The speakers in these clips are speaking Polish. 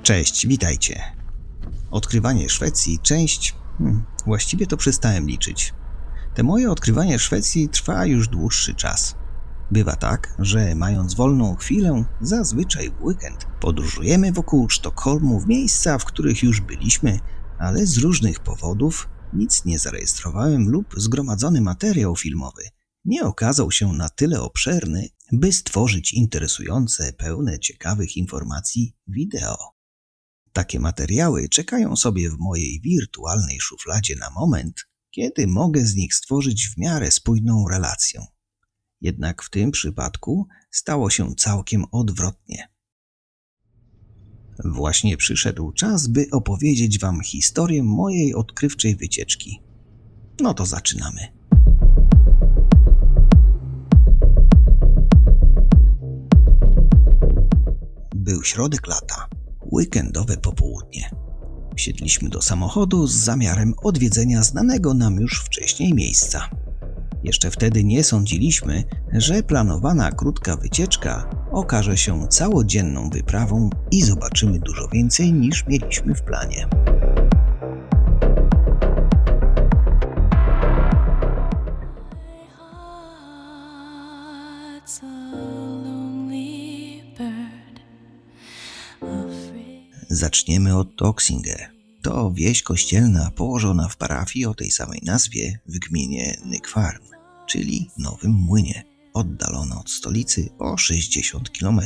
Cześć, witajcie. Odkrywanie Szwecji, właściwie to przestałem liczyć. Te moje odkrywanie Szwecji trwa już dłuższy czas. Bywa tak, że mając wolną chwilę, zazwyczaj w weekend, podróżujemy wokół Sztokholmu w miejsca, w których już byliśmy, ale z różnych powodów nic nie zarejestrowałem lub zgromadzony materiał filmowy nie okazał się na tyle obszerny, by stworzyć interesujące, pełne ciekawych informacji wideo. Takie materiały czekają sobie w mojej wirtualnej szufladzie na moment, kiedy mogę z nich stworzyć w miarę spójną relację. Jednak w tym przypadku stało się całkiem odwrotnie. Właśnie przyszedł czas, by opowiedzieć Wam historię mojej odkrywczej wycieczki. No to zaczynamy. Był środek lata, weekendowe popołudnie. Wsiedliśmy do samochodu z zamiarem odwiedzenia znanego nam już wcześniej miejsca. Jeszcze wtedy nie sądziliśmy, że planowana krótka wycieczka okaże się całodzienną wyprawą i zobaczymy dużo więcej niż mieliśmy w planie. Zaczniemy od Toksinge. To wieś kościelna położona w parafii o tej samej nazwie w gminie Nykvarn, czyli Nowym Młynie, oddalona od stolicy o 60 km.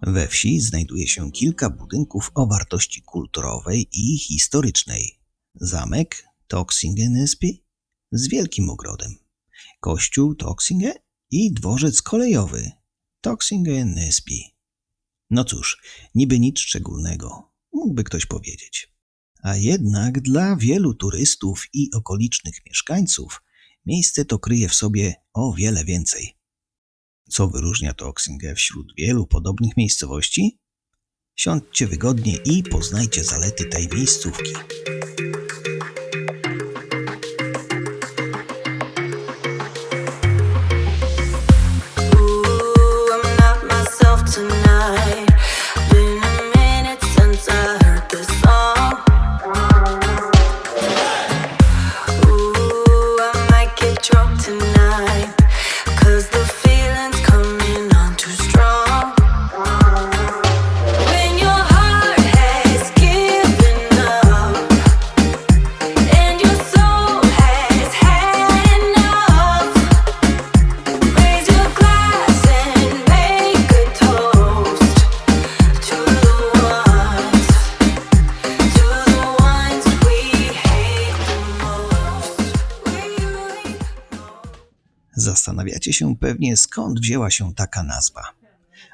We wsi znajduje się kilka budynków o wartości kulturowej i historycznej. Zamek Toksinge Näsby z wielkim ogrodem, kościół Toksinge i dworzec kolejowy Toksinge Näsby. No cóż, niby nic szczególnego, mógłby ktoś powiedzieć. A jednak dla wielu turystów i okolicznych mieszkańców miejsce to kryje w sobie o wiele więcej. Co wyróżnia Toksinge wśród wielu podobnych miejscowości? Siądźcie wygodnie i poznajcie zalety tej miejscówki. Zastanawiacie się pewnie, skąd wzięła się taka nazwa.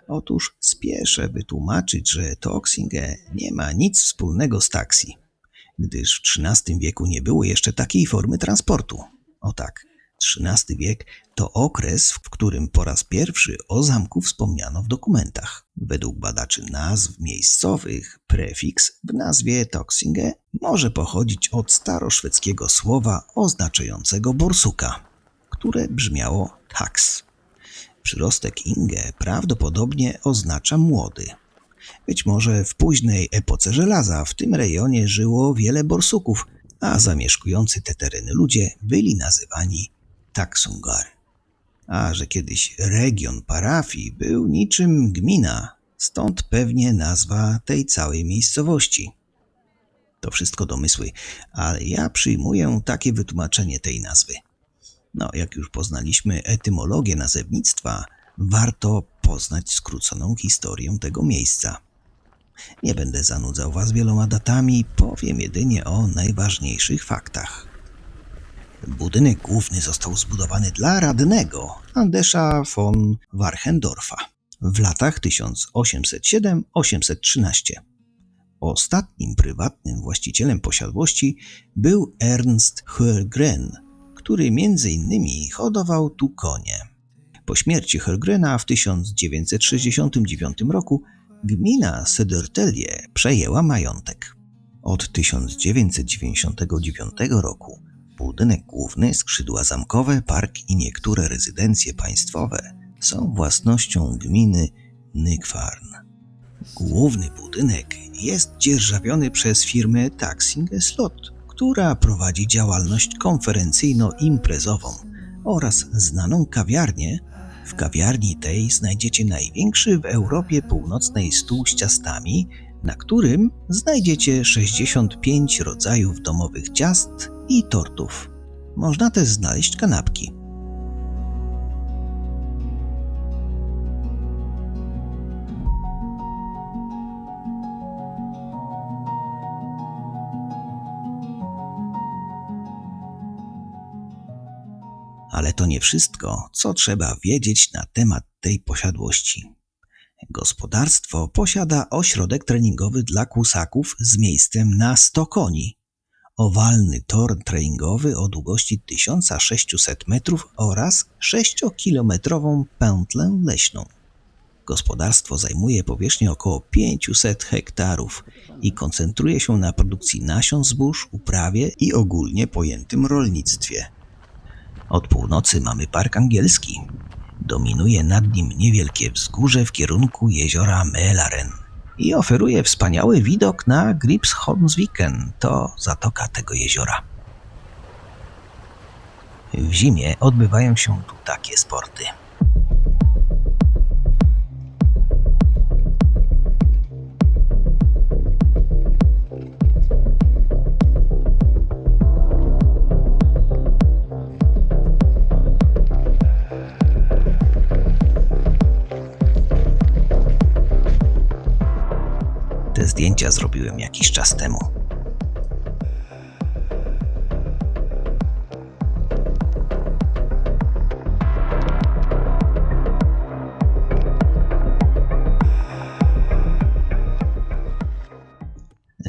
Otóż spieszę wytłumaczyć, że Toksinge nie ma nic wspólnego z taksi, gdyż w XIII wieku nie było jeszcze takiej formy transportu. O tak, XIII wiek to okres, w którym po raz pierwszy o zamku wspomniano w dokumentach. Według badaczy nazw miejscowych prefiks w nazwie Toksinge może pochodzić od staroszwedzkiego słowa oznaczającego borsuka, które brzmiało tax. Przyrostek inge prawdopodobnie oznacza młody. Być może w późnej epoce żelaza w tym rejonie żyło wiele borsuków, a zamieszkujący te tereny ludzie byli nazywani taksungar. A że kiedyś region parafii był niczym gmina, stąd pewnie nazwa tej całej miejscowości. To wszystko domysły, ale ja przyjmuję takie wytłumaczenie tej nazwy. No, jak już poznaliśmy etymologię nazewnictwa, warto poznać skróconą historię tego miejsca. Nie będę zanudzał Was wieloma datami, powiem jedynie o najważniejszych faktach. Budynek główny został zbudowany dla radnego Andersa von Warchendorfa w latach 1807-1813. Ostatnim prywatnym właścicielem posiadłości był Ernst Hörgren, który m.in. hodował tu konie. Po śmierci Hörgrena w 1969 roku gmina Södertälje przejęła majątek. Od 1999 roku budynek główny, skrzydła zamkowe, park i niektóre rezydencje państwowe są własnością gminy Nykwarn. Główny budynek jest dzierżawiony przez firmę Taxing Slot, która prowadzi działalność konferencyjno-imprezową oraz znaną kawiarnię. W kawiarni tej znajdziecie największy w Europie Północnej stół z ciastami, na którym znajdziecie 65 rodzajów domowych ciast i tortów. Można też znaleźć kanapki. Ale to nie wszystko, co trzeba wiedzieć na temat tej posiadłości. Gospodarstwo posiada ośrodek treningowy dla kusaków z miejscem na 100 koni, owalny tor treningowy o długości 1600 metrów oraz 6-kilometrową pętlę leśną. Gospodarstwo zajmuje powierzchnię około 500 hektarów i koncentruje się na produkcji nasion zbóż, uprawie i ogólnie pojętym rolnictwie. Od północy mamy Park Angielski. Dominuje nad nim niewielkie wzgórze w kierunku jeziora Mälaren i oferuje wspaniały widok na Gripsholmsviken, to zatoka tego jeziora. W zimie odbywają się tu takie sporty. Te zdjęcia zrobiłem jakiś czas temu.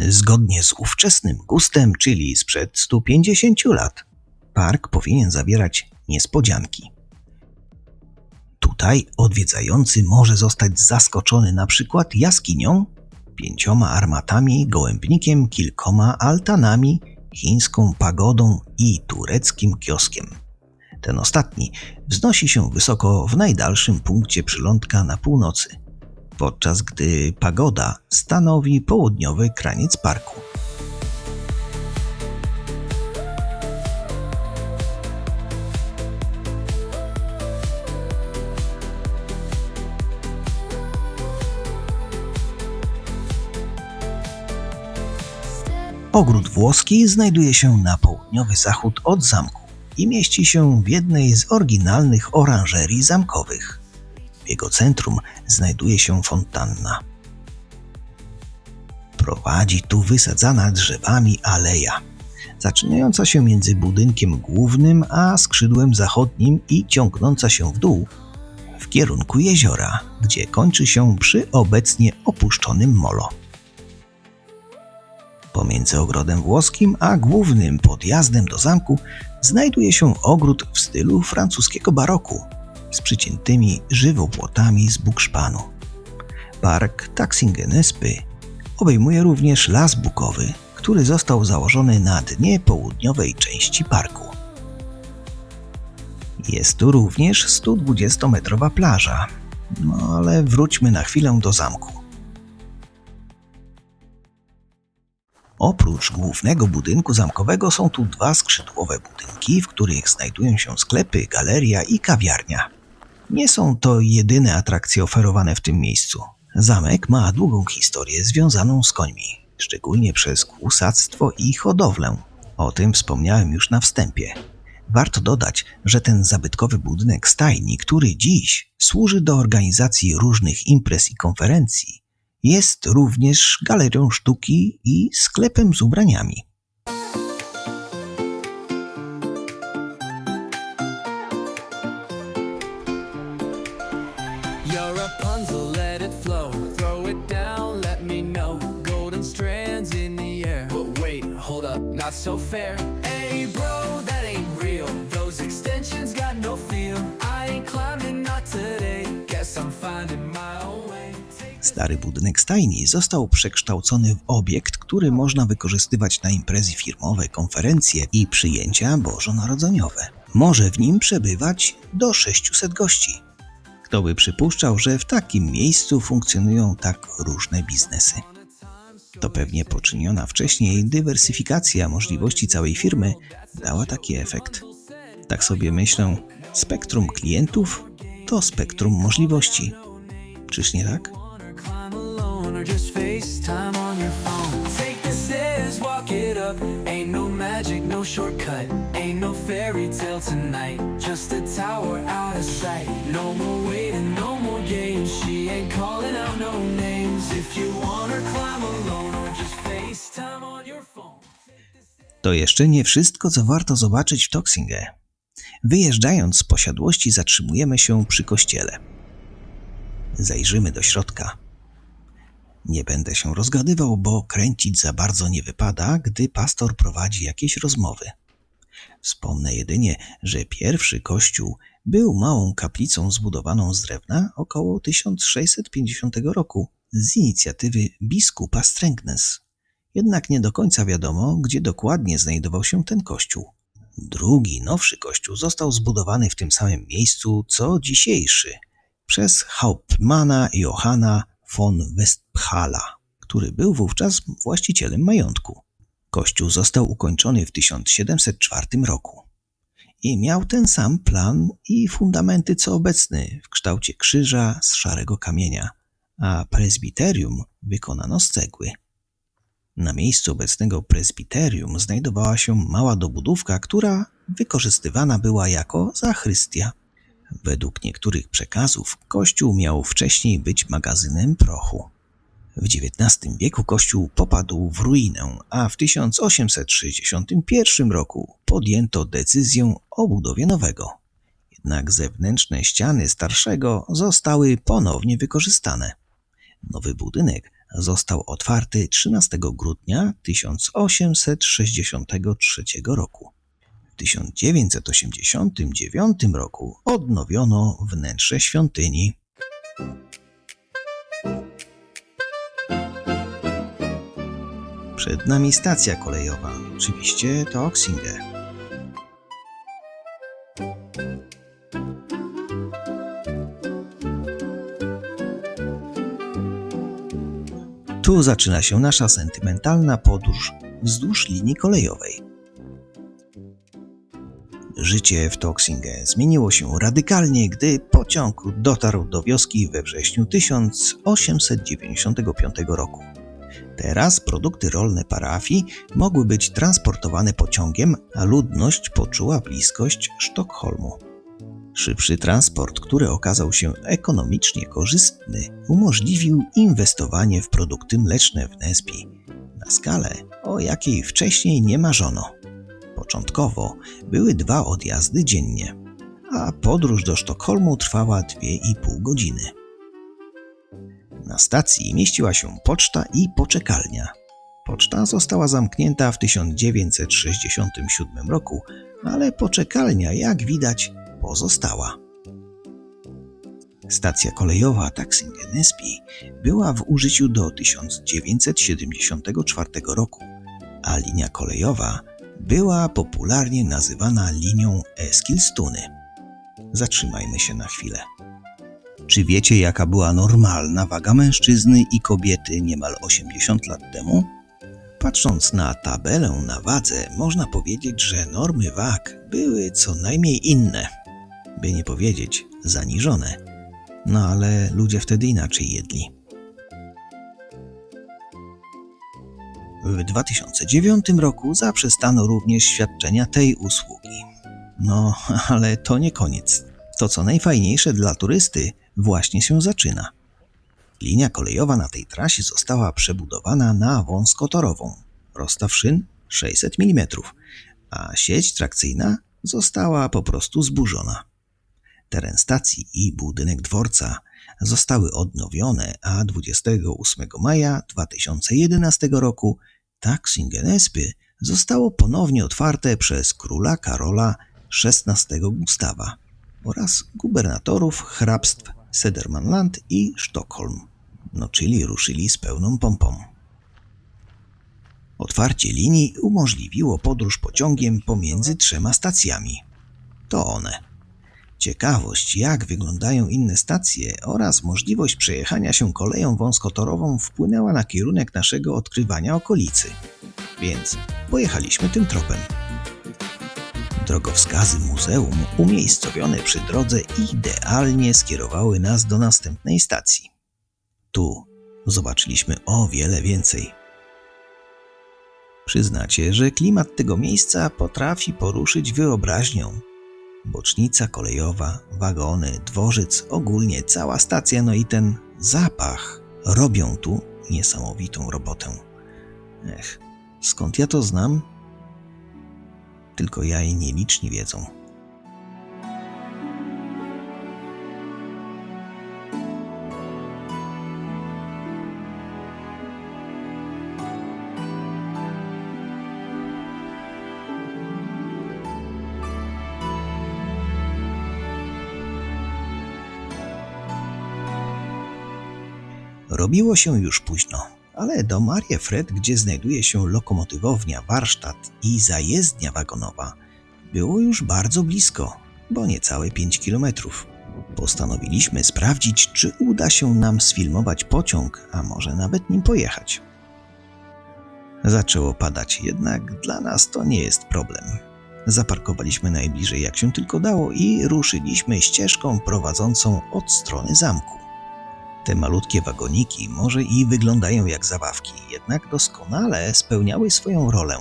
Zgodnie z ówczesnym gustem, czyli sprzed 150 lat, park powinien zawierać niespodzianki. Tutaj odwiedzający może zostać zaskoczony na przykład jaskinią, 5 armatami, gołębnikiem, kilkoma altanami, chińską pagodą i tureckim kioskiem. Ten ostatni wznosi się wysoko w najdalszym punkcie przylądka na północy, podczas gdy pagoda stanowi południowy kraniec parku. Ogród włoski znajduje się na południowy zachód od zamku i mieści się w jednej z oryginalnych oranżerii zamkowych. W jego centrum znajduje się fontanna. Prowadzi tu wysadzana drzewami aleja, zaczynająca się między budynkiem głównym a skrzydłem zachodnim i ciągnąca się w dół w kierunku jeziora, gdzie kończy się przy obecnie opuszczonym molo. Pomiędzy ogrodem włoskim a głównym podjazdem do zamku znajduje się ogród w stylu francuskiego baroku z przyciętymi żywopłotami z bukszpanu. Park Taxingen-Espy obejmuje również las bukowy, który został założony na dnie południowej części parku. Jest tu również 120-metrowa plaża, ale wróćmy na chwilę do zamku. Oprócz głównego budynku zamkowego są tu 2 skrzydłowe budynki, w których znajdują się sklepy, galeria i kawiarnia. Nie są to jedyne atrakcje oferowane w tym miejscu. Zamek ma długą historię związaną z końmi, szczególnie przez kłusactwo i hodowlę. O tym wspomniałem już na wstępie. Warto dodać, że ten zabytkowy budynek stajni, który dziś służy do organizacji różnych imprez i konferencji, jest również galerią sztuki i sklepem z ubraniami. Stary budynek stajni został przekształcony w obiekt, który można wykorzystywać na imprezy firmowe, konferencje i przyjęcia bożonarodzeniowe. Może w nim przebywać do 600 gości. Kto by przypuszczał, że w takim miejscu funkcjonują tak różne biznesy? To pewnie poczyniona wcześniej dywersyfikacja możliwości całej firmy dała taki efekt. Tak sobie myślę, spektrum klientów to spektrum możliwości. Czyż nie tak? To jeszcze nie wszystko, co warto zobaczyć w Toxinghe. Wyjeżdżając z posiadłości, zatrzymujemy się przy kościele. Zajrzymy do środka. Nie będę się rozgadywał, bo kręcić za bardzo nie wypada, gdy pastor prowadzi jakieś rozmowy. Wspomnę jedynie, że pierwszy kościół był małą kaplicą zbudowaną z drewna około 1650 roku z inicjatywy biskupa Stręgnes. Jednak nie do końca wiadomo, gdzie dokładnie znajdował się ten kościół. Drugi, nowszy kościół został zbudowany w tym samym miejscu co dzisiejszy przez Hauptmana Johanna von Westphala, który był wówczas właścicielem majątku. Kościół został ukończony w 1704 roku i miał ten sam plan i fundamenty co obecny w kształcie krzyża z szarego kamienia, a prezbiterium wykonano z cegły. Na miejscu obecnego prezbiterium znajdowała się mała dobudówka, która wykorzystywana była jako zachrystia. Według niektórych przekazów kościół miał wcześniej być magazynem prochu. W XIX wieku kościół popadł w ruinę, a w 1861 roku podjęto decyzję o budowie nowego. Jednak zewnętrzne ściany starszego zostały ponownie wykorzystane. Nowy budynek został otwarty 13 grudnia 1863 roku. W 1989 roku odnowiono wnętrze świątyni. Przed nami stacja kolejowa, oczywiście Toxinghe. Tu zaczyna się nasza sentymentalna podróż wzdłuż linii kolejowej. Życie w Toxinghe zmieniło się radykalnie, gdy pociąg dotarł do wioski we wrześniu 1895 roku. Teraz produkty rolne parafii mogły być transportowane pociągiem, a ludność poczuła bliskość Sztokholmu. Szybszy transport, który okazał się ekonomicznie korzystny, umożliwił inwestowanie w produkty mleczne w Näsby na skalę, o jakiej wcześniej nie marzono. Początkowo były 2 odjazdy dziennie, a podróż do Sztokholmu trwała 2,5 godziny. Na stacji mieściła się poczta i poczekalnia. Poczta została zamknięta w 1967 roku, ale poczekalnia, jak widać, pozostała. Stacja kolejowa Toxinghe Näsby była w użyciu do 1974 roku, a linia kolejowa była popularnie nazywana linią Eskilstuny. Zatrzymajmy się na chwilę. Czy wiecie, jaka była normalna waga mężczyzny i kobiety niemal 80 lat temu? Patrząc na tabelę na wadze, można powiedzieć, że normy wag były co najmniej inne, by nie powiedzieć zaniżone. No ale ludzie wtedy inaczej jedli. W 2009 roku zaprzestano również świadczenia tej usługi. No, ale to nie koniec. To, co najfajniejsze dla turysty, właśnie się zaczyna. Linia kolejowa na tej trasie została przebudowana na wąskotorową. Rozstaw szyn 600 mm, a sieć trakcyjna została po prostu zburzona. Teren stacji i budynek dworca zostały odnowione, a 28 maja 2011 roku Toxinghe Näsby zostało ponownie otwarte przez króla Karola XVI Gustawa oraz gubernatorów hrabstw Södermanland i Sztokholm. No czyli ruszyli z pełną pompą. Otwarcie linii umożliwiło podróż pociągiem pomiędzy 3 stacjami. To one: Ciekawość, jak wyglądają inne stacje oraz możliwość przejechania się koleją wąskotorową wpłynęła na kierunek naszego odkrywania okolicy. Więc pojechaliśmy tym tropem. Drogowskazy muzeum umiejscowione przy drodze idealnie skierowały nas do następnej stacji. Tu zobaczyliśmy o wiele więcej. Przyznacie, że klimat tego miejsca potrafi poruszyć wyobraźnią. Bocznica kolejowa, wagony, dworzec, ogólnie cała stacja, no i ten zapach robią tu niesamowitą robotę. Skąd ja to znam? Tylko ja i nieliczni wiedzą. Robiło się już późno, ale do Mariefred, gdzie znajduje się lokomotywownia, warsztat i zajezdnia wagonowa, było już bardzo blisko, bo niecałe 5 kilometrów. Postanowiliśmy sprawdzić, czy uda się nam sfilmować pociąg, a może nawet nim pojechać. Zaczęło padać, jednak dla nas to nie jest problem. Zaparkowaliśmy najbliżej jak się tylko dało i ruszyliśmy ścieżką prowadzącą od strony zamku. Te malutkie wagoniki może i wyglądają jak zabawki, jednak doskonale spełniały swoją rolę.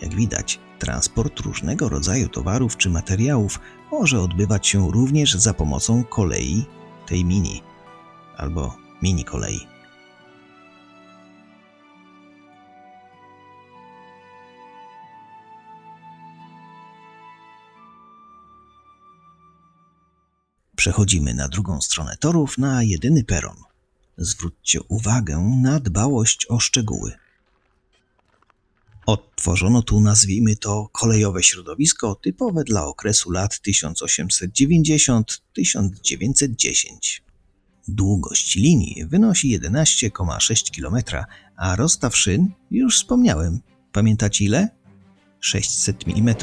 Jak widać, transport różnego rodzaju towarów czy materiałów może odbywać się również za pomocą kolei tej mini albo mini kolei. Przechodzimy na drugą stronę torów, na jedyny peron. Zwróćcie uwagę na dbałość o szczegóły. Odtworzono tu, nazwijmy to, kolejowe środowisko typowe dla okresu lat 1890-1910. Długość linii wynosi 11,6 km, a rozstaw szyn, już wspomniałem, pamiętacie ile? 600 mm.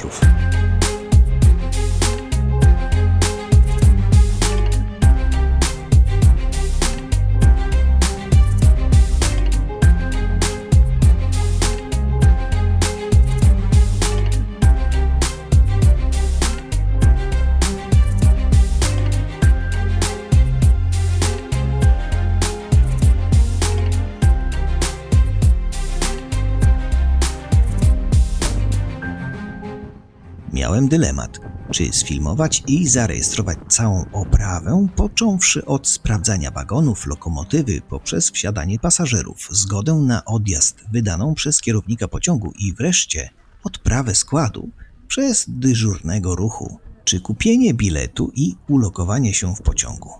Miałem dylemat, czy sfilmować i zarejestrować całą oprawę, począwszy od sprawdzania wagonów, lokomotywy, poprzez wsiadanie pasażerów, zgodę na odjazd wydaną przez kierownika pociągu i wreszcie odprawę składu przez dyżurnego ruchu, czy kupienie biletu i ulokowanie się w pociągu.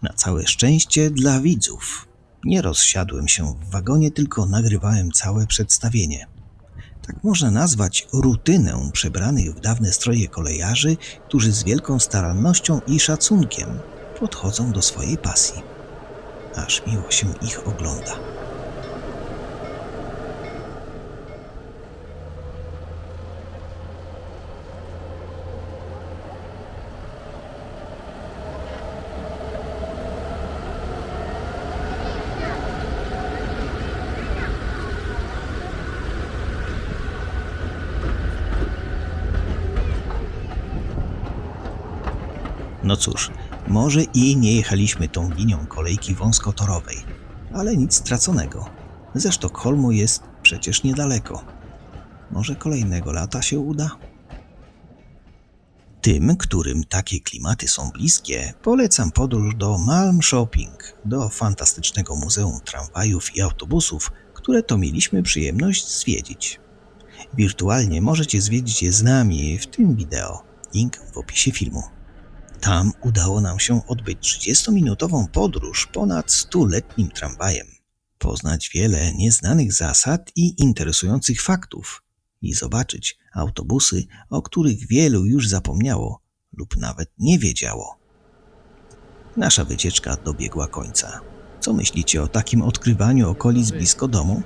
Na całe szczęście dla widzów nie rozsiadłem się w wagonie, tylko nagrywałem całe przedstawienie. Tak można nazwać rutynę przebranych w dawne stroje kolejarzy, którzy z wielką starannością i szacunkiem podchodzą do swojej pasji. Aż miło się ich ogląda. No cóż, może i nie jechaliśmy tą linią kolejki wąskotorowej, ale nic straconego. Ze Sztokholmu jest przecież niedaleko. Może kolejnego lata się uda? Tym, którym takie klimaty są bliskie, polecam podróż do Malm Shopping, do fantastycznego muzeum tramwajów i autobusów, które to mieliśmy przyjemność zwiedzić. Wirtualnie możecie zwiedzić je z nami w tym wideo. Link w opisie filmu. Tam udało nam się odbyć 30-minutową podróż ponad 100-letnim tramwajem, poznać wiele nieznanych zasad i interesujących faktów i zobaczyć autobusy, o których wielu już zapomniało lub nawet nie wiedziało. Nasza wycieczka dobiegła końca. Co myślicie o takim odkrywaniu okolic blisko domu?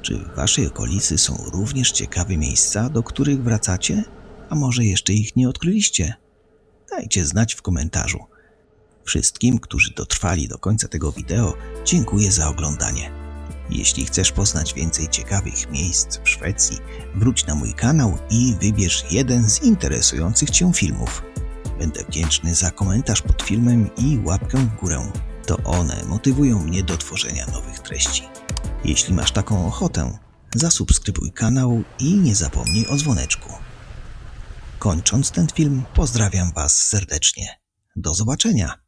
Czy w waszej okolicy są również ciekawe miejsca, do których wracacie? A może jeszcze ich nie odkryliście? Dajcie znać w komentarzu. Wszystkim, którzy dotrwali do końca tego wideo, dziękuję za oglądanie. Jeśli chcesz poznać więcej ciekawych miejsc w Szwecji, wróć na mój kanał i wybierz jeden z interesujących Cię filmów. Będę wdzięczny za komentarz pod filmem i łapkę w górę. To one motywują mnie do tworzenia nowych treści. Jeśli masz taką ochotę, zasubskrybuj kanał i nie zapomnij o dzwoneczku. Kończąc ten film, pozdrawiam Was serdecznie. Do zobaczenia!